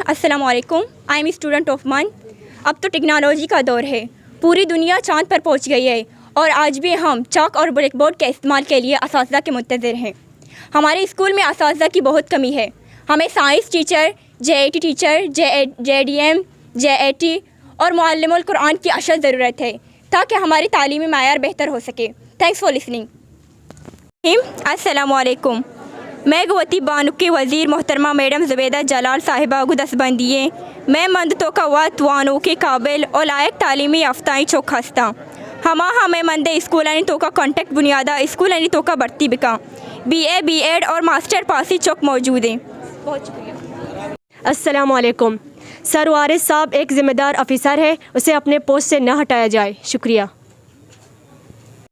अस्सलाम वालेकुम। I am student of मन। अब तो टेक्नोलॉजी का दौर है, पूरी दुनिया चाँद पर पहुंच गई है और आज भी हम चॉक और ब्लैक बोर्ड के इस्तेमाल के लिए असातिज़ा के मुंतज़िर हैं। हमारे स्कूल में असातिज़ा की बहुत कमी है। हमें science teacher, JIT teacher, JDM, JAT और मुअल्लिमुल कुरान की अशद ज़रूरत है ताकि हमारी तालीमी मायार बेहतर हो सके। Thanks for listening. अस्सलाम वालेकुम। मैं गवती बानु के वज़ीर मोहतरमा मैडम ज़ुबैदा जलाल साहिबा गुदसबंदिए मैं मंद तो का वातवानों के काबिल और लायक तालीमी याफ्ताई चौक हस्ता हमें मंद स्कूल तो का कॉन्टेक्ट बुनियादा स्कूल तो का बढ़ती बिका BA B.Ed और मास्टर पासी चौक मौजूद हैं। बहुत शुक्रिया। अस्सलाम वालेकुम। सर वारिस साहब एक ज़िम्मेदार अफसर है, उसे अपने पोस्ट से न हटाया जाए। शुक्रिया।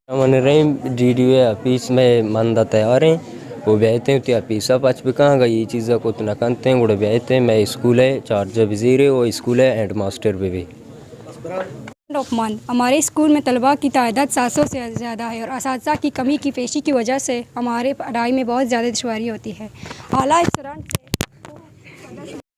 DDO ऑफिस में मंदा तैयार हैं, वो बेहते हैं तो पीसा पाच भी कहाँ गई ये चीज़ें को तो न करते हैं गुड़े बेहते हैं। मैं स्कूल है चार्ज वज़ीर है, वो स्कूल है हेड मास्टर भी। हमारे स्कूल में तलबा की तादाद 700 से ज़्यादा है और असातिज़ा की कमी की पेशी की वजह से हमारे पढ़ाई में बहुत ज़्यादा दुश्वारी होती है। आला अफसरान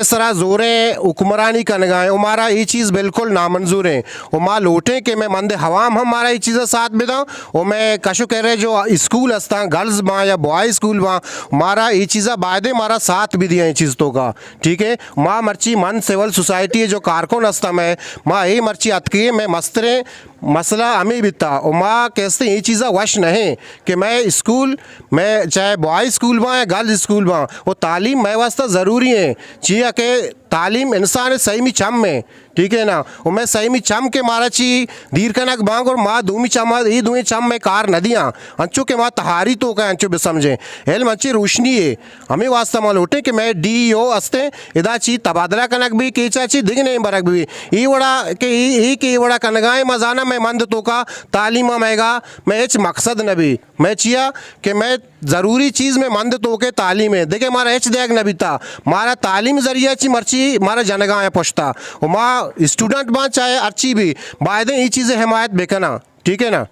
इस तरह ज़ोरे हुक्मरानी कर गए हमारा ये चीज़ बिल्कुल नामंजूर है। वहाँ लौटे कि मैं मंद हवाम हमारा ये चीज़ें साथ में था और मैं कशु कह रहे जो स्कूल हस्ता गर्ल्स वहाँ या बॉय स्कूल वहाँ हमारा ये चीज़ें बायदे हमारा साथ भी दिया इन चीज़ तो का ठीक है। माँ मर्ची मन सिविल सोसाइटी है जो कारकुन हस्ता मैं माँ ये मर्ची अतकी मैं मस्तरे मसला हमें बिता और माँ कहते ये चीज़ें वश नहीं कि मैं स्कूल मैं चाहे बॉय स्कूल वहाँ या गर्ल्स स्कूल वहाँ वो तालीम मैं वास्ता ज़रूरी है चाहिए कि तालीम इंसान सही में चम में ठीक है ना। और मैं सही में चम के मारा ची दीर कनक बांग और माँ दूमी चम ये दूँ चम में कार नदियाँ अंचो के माँ तहारी तो का अंचो भी समझे हेल अच्छी रोशनी है हमें वास्ता माल होते कि मैं DO हस्ते इदा ची तबादला कनक भी के चाची दिग नहीं बरक भी ये बड़ा के बड़ा कनगाए मजाना मैं मंद तो का तालीमा मैगा मैं एच मकसद न भी मैं चिया कि मैं ज़रूरी चीज़ में मंद तो के तालीम है देखे मारा एच देख न बीता मारा तालीम ज़रिया ची मर्ची मारा जनगा है पुछता और माँ स्टूडेंट माँ चाहे अच्छी भी बायदे ये चीज़ें हिमायत बेकना ठीक है ना।